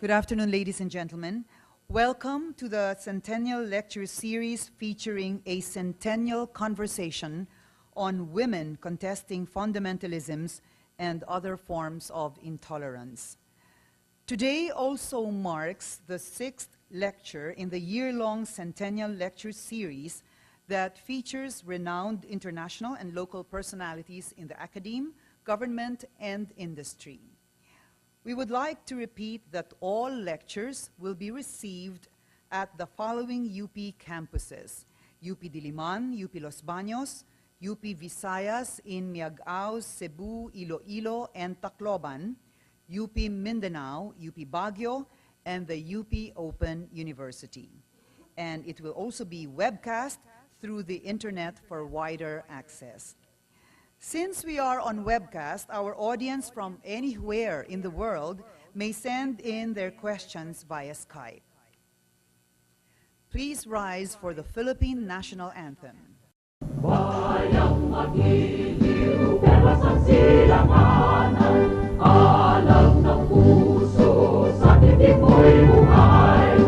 Good afternoon, ladies and gentlemen. Welcome to the Centennial Lecture Series featuring a centennial conversation on women contesting fundamentalisms and other forms of intolerance. Today also marks the 6th lecture in the year-long Centennial Lecture Series that features renowned international and local personalities in the academe, government, and industry. We would like to repeat that all lectures will be received at the following UP campuses: UP Diliman, UP Los Baños, UP Visayas in Miagao, Cebu, Iloilo, and Tacloban, UP Mindanao, UP Baguio, and the UP Open University. And it will also be webcast through the internet for wider access. Since we are on webcast, our audience from anywhere in the world may send in their questions via Skype. Please rise for the Philippine National Anthem. Bayang magiliw, pero sa silanganan, alam ng puso, sa titik mo'y buhay.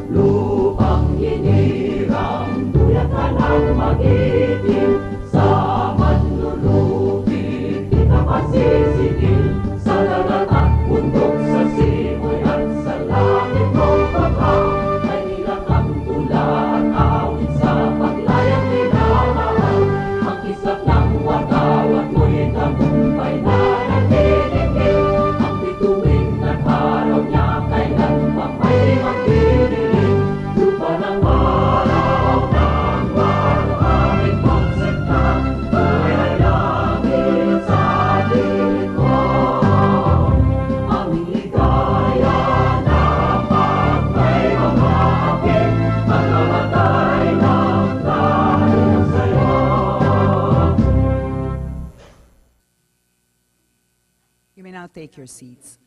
Lupang hinirang, tuyat ka ng magiting, sa manlulupi, kita pasisigil, sa dagat at bundok, sa simoy at sa langit mong baka, ay nilang ang tula at awit sa paglayang minamahal. Ang kisap ng watawat mo'y tagumpay na nagtitigil, ang bituin at araw niya kailan pa may magdidilim. Lupa ng araw ng aming konsepta, ay langit sa dilim mo. Aming ligaya na pag may mga akit, ang namatay ng dahil sa'yo. You may now take your seats.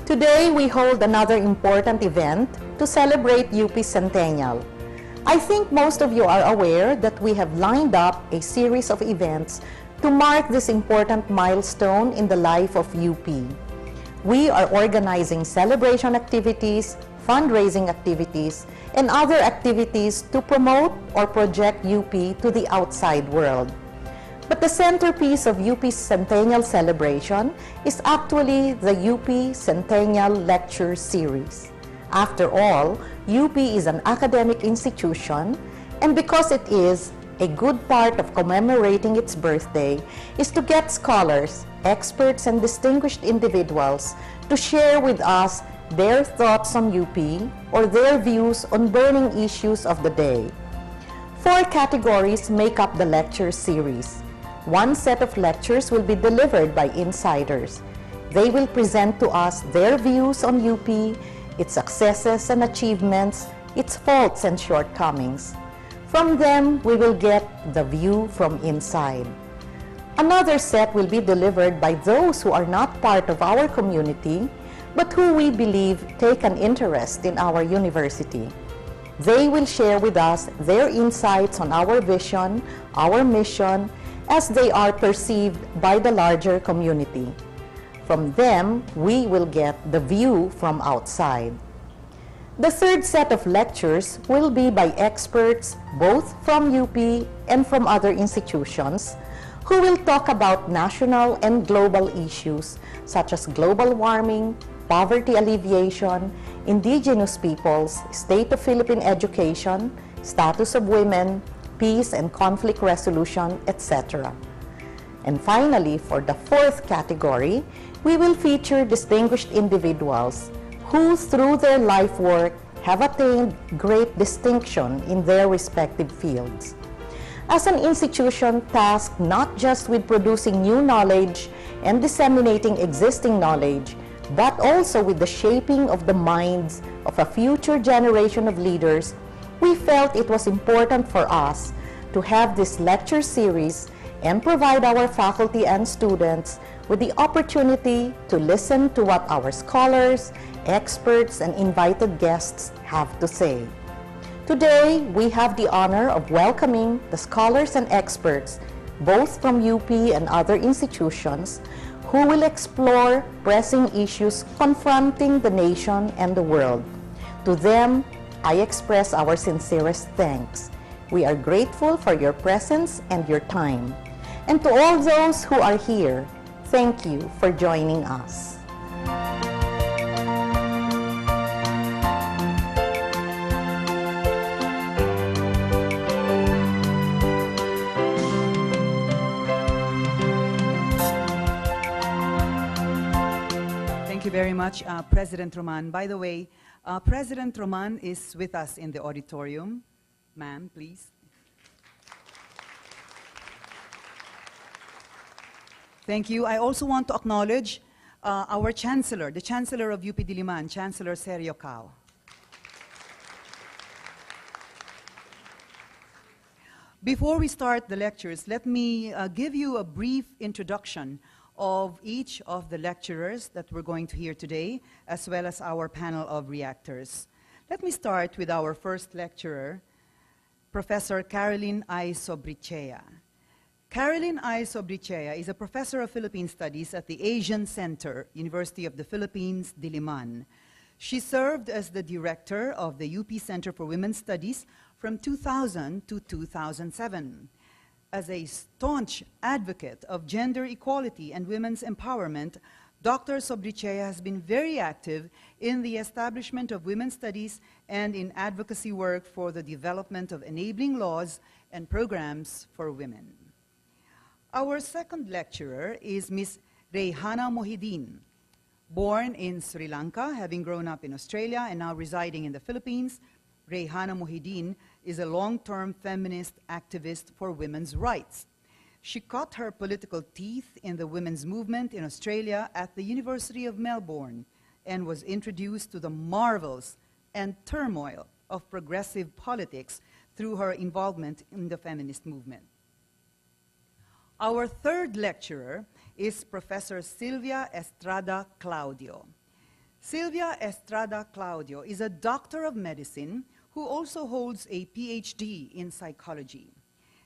Today, we hold another important event to celebrate UP Centennial. I think most of you are aware that we have lined up a series of events to mark this important milestone in the life of UP. We are organizing celebration activities, fundraising activities, and other activities to promote or project UP to the outside world. But the centerpiece of UP's Centennial celebration is actually the UP Centennial Lecture Series. After all, UP is an academic institution, and because it is, a good part of commemorating its birthday is to get scholars, experts, and distinguished individuals to share with us their thoughts on UP or their views on burning issues of the day. 4 categories make up the lecture series. One set of lectures will be delivered by insiders. They will present to us their views on UP, its successes and achievements, its faults and shortcomings. From them, we will get the view from inside. Another set will be delivered by those who are not part of our community, but who we believe take an interest in our university. They will share with us their insights on our vision, our mission, as they are perceived by the larger community. From them, we will get the view from outside. The third set of lectures will be by experts both from UP and from other institutions who will talk about national and global issues such as global warming, poverty alleviation, indigenous peoples, state of Philippine education, status of women, peace and conflict resolution, etc. And finally, for the 4th category, we will feature distinguished individuals who, through their life work, have attained great distinction in their respective fields. as an institution tasked not just with producing new knowledge and disseminating existing knowledge, but also with the shaping of the minds of a future generation of leaders, we felt it was important for us to have this lecture series and provide our faculty and students with the opportunity to listen to what our scholars, experts, and invited guests have to say. Today, we have the honor of welcoming the scholars and experts, both from UP and other institutions, who will explore pressing issues confronting the nation and the world. To them, I express our sincerest thanks. We are grateful for your presence and your time. And to all those who are here, thank you for joining us. Thank you very much, President Roman. By the way, President Roman is with us in the auditorium. Ma'am, please. Thank you. I also want to acknowledge our Chancellor, the Chancellor of UP Diliman, Chancellor Sergio Cao. Before we start the lectures, let me give you a brief introduction of each of the lecturers that we're going to hear today, as well as our panel of reactors. Let me start with our first lecturer, Professor Caroline I. Sobrichea. Caroline I. Sobrichea is a professor of Philippine Studies at the Asian Center, University of the Philippines, Diliman. She served as the director of the UP Center for Women's Studies from 2000 to 2007. As a staunch advocate of gender equality and women's empowerment, Dr. Sobrichea has been very active in the establishment of women's studies and in advocacy work for the development of enabling laws and programs for women. Our second lecturer is Ms. Reyhana Mohideen. Born in Sri Lanka, having grown up in Australia and now residing in the Philippines, Reyhana Mohideen is a long-term feminist activist for women's rights. She cut her political teeth in the women's movement in Australia at the University of Melbourne and was introduced to the marvels and turmoil of progressive politics through her involvement in the feminist movement. Our third lecturer is Professor Silvia Estrada Claudio. Silvia Estrada Claudio is a doctor of medicine who also holds a PhD in psychology.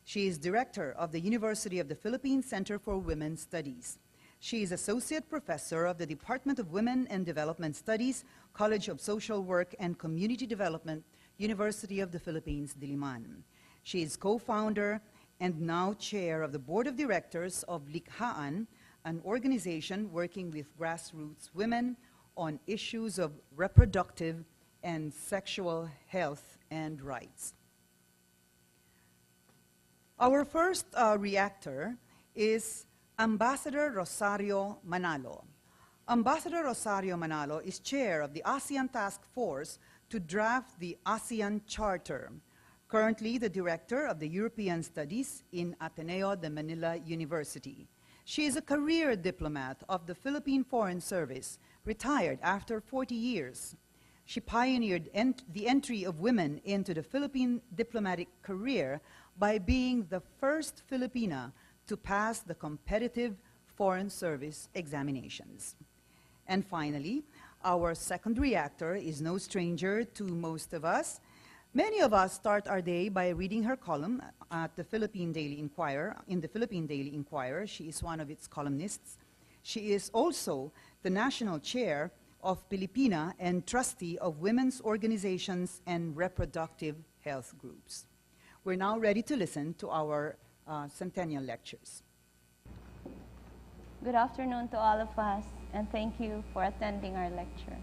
She is director of the University of the Philippines Center for Women's Studies. She is associate professor of the Department of Women and Development Studies, College of Social Work and Community Development, University of the Philippines, Diliman. She is co-founder and now chair of the board of directors of Likhaan, an organization working with grassroots women on issues of reproductive and sexual health and rights. Our first reactor is Ambassador Rosario Manalo. Ambassador Rosario Manalo is chair of the ASEAN Task Force to draft the ASEAN Charter, currently the director of the European Studies in Ateneo de Manila University. She is a career diplomat of the Philippine Foreign Service, retired after 40 years. She pioneered the entry of women into the Philippine diplomatic career by being the first Filipina to pass the competitive Foreign Service examinations. And finally, our second reactor is no stranger to most of us. Many of us start our day by reading her column at the Philippine Daily Inquirer. In the Philippine Daily Inquirer, she is one of its columnists. She is also the national chair of Pilipina and trustee of women's organizations and reproductive health groups. We're now ready to listen to our centennial lectures. Good afternoon to all of us, and thank you for attending our lecture.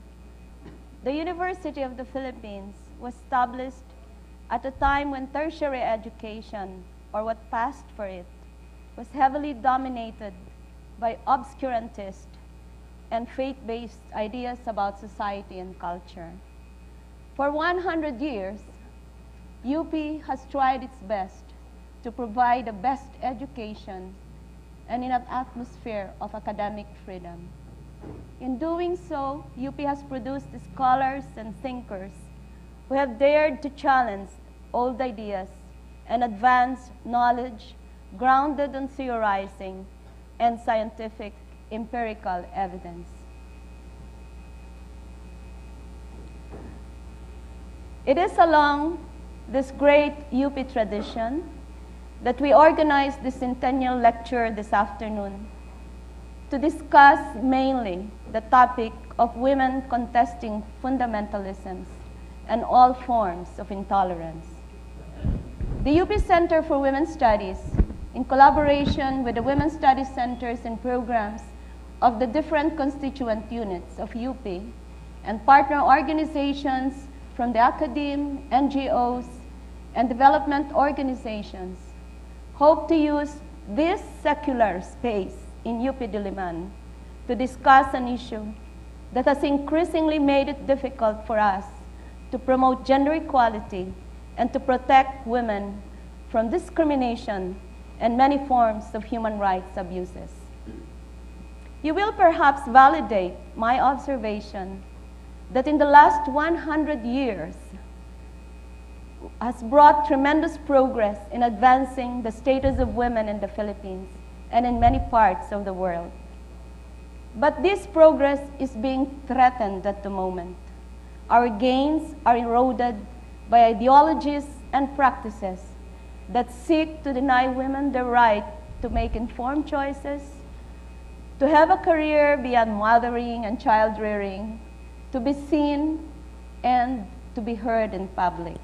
The University of the Philippines was established at a time when tertiary education, or what passed for it, was heavily dominated by obscurantist and faith-based ideas about society and culture. For 100 years, UP has tried its best to provide the best education and in an atmosphere of academic freedom. In doing so, UP has produced scholars and thinkers who have dared to challenge old ideas and advance knowledge grounded on theorizing and scientific empirical evidence. It is along this great UP tradition that we organized this centennial lecture this afternoon to discuss mainly the topic of women contesting fundamentalisms and all forms of intolerance. The UP Center for Women's Studies, in collaboration with the Women's Studies Centers and programs of the different constituent units of UP and partner organizations from the academe, NGOs, and development organizations, hope to use this secular space in UP Diliman to discuss an issue that has increasingly made it difficult for us to promote gender equality and to protect women from discrimination and many forms of human rights abuses. You will perhaps validate my observation that in the last 100 years has brought tremendous progress in advancing the status of women in the Philippines and in many parts of the world. But this progress is being threatened at the moment. Our gains are eroded by ideologies and practices that seek to deny women the right to make informed choices, to have a career beyond mothering and child rearing, to be seen and to be heard in public.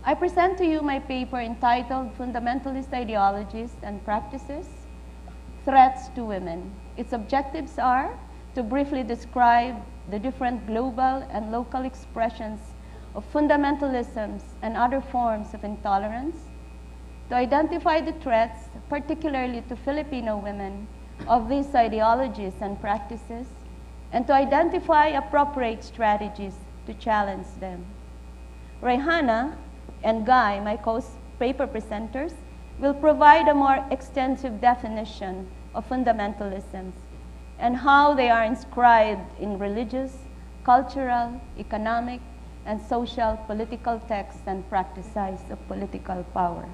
I present to you my paper entitled Fundamentalist Ideologies and Practices, Threats to Women. Its objectives are to briefly describe the different global and local expressions of fundamentalisms and other forms of intolerance, to identify the threats, particularly to Filipino women, of these ideologies and practices, and to identify appropriate strategies to challenge them. Rayhana and Guy, my co-paper presenters, will provide a more extensive definition of fundamentalisms and how they are inscribed in religious, cultural, economic, and social political texts and practices of political power.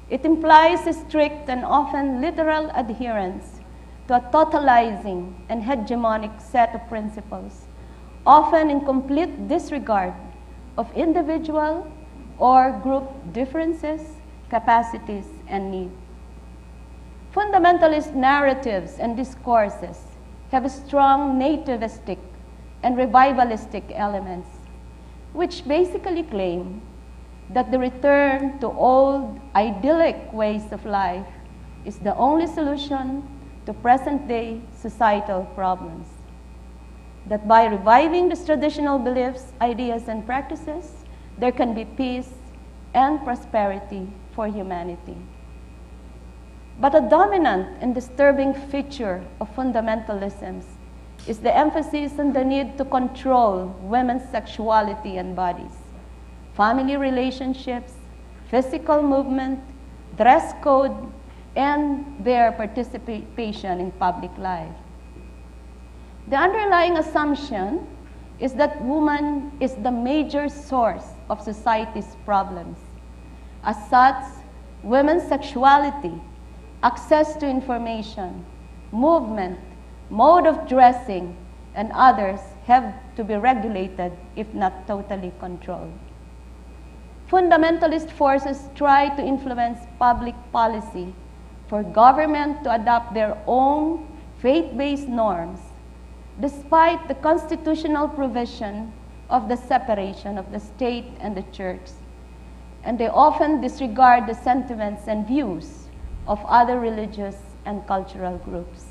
It implies a strict and often literal adherence to a totalizing and hegemonic set of principles, often in complete disregard of individual or group differences, capacities, and needs. Fundamentalist narratives and discourses have strong nativistic and revivalistic elements, which basically claim that the return to old idyllic ways of life is the only solution to present-day societal problems. That by reviving these traditional beliefs, ideas, and practices, there can be peace and prosperity for humanity. But a dominant and disturbing feature of fundamentalisms is the emphasis on the need to control women's sexuality and bodies, family relationships, physical movement, dress code, and their participation in public life. The underlying assumption is that woman is the major source of society's problems. As such, women's sexuality, access to information, movement, mode of dressing, and others have to be regulated, if not totally controlled. Fundamentalist forces try to influence public policy for government to adopt their own faith-based norms, despite the constitutional provision of the separation of the state and the church, and they often disregard the sentiments and views of other religious and cultural groups.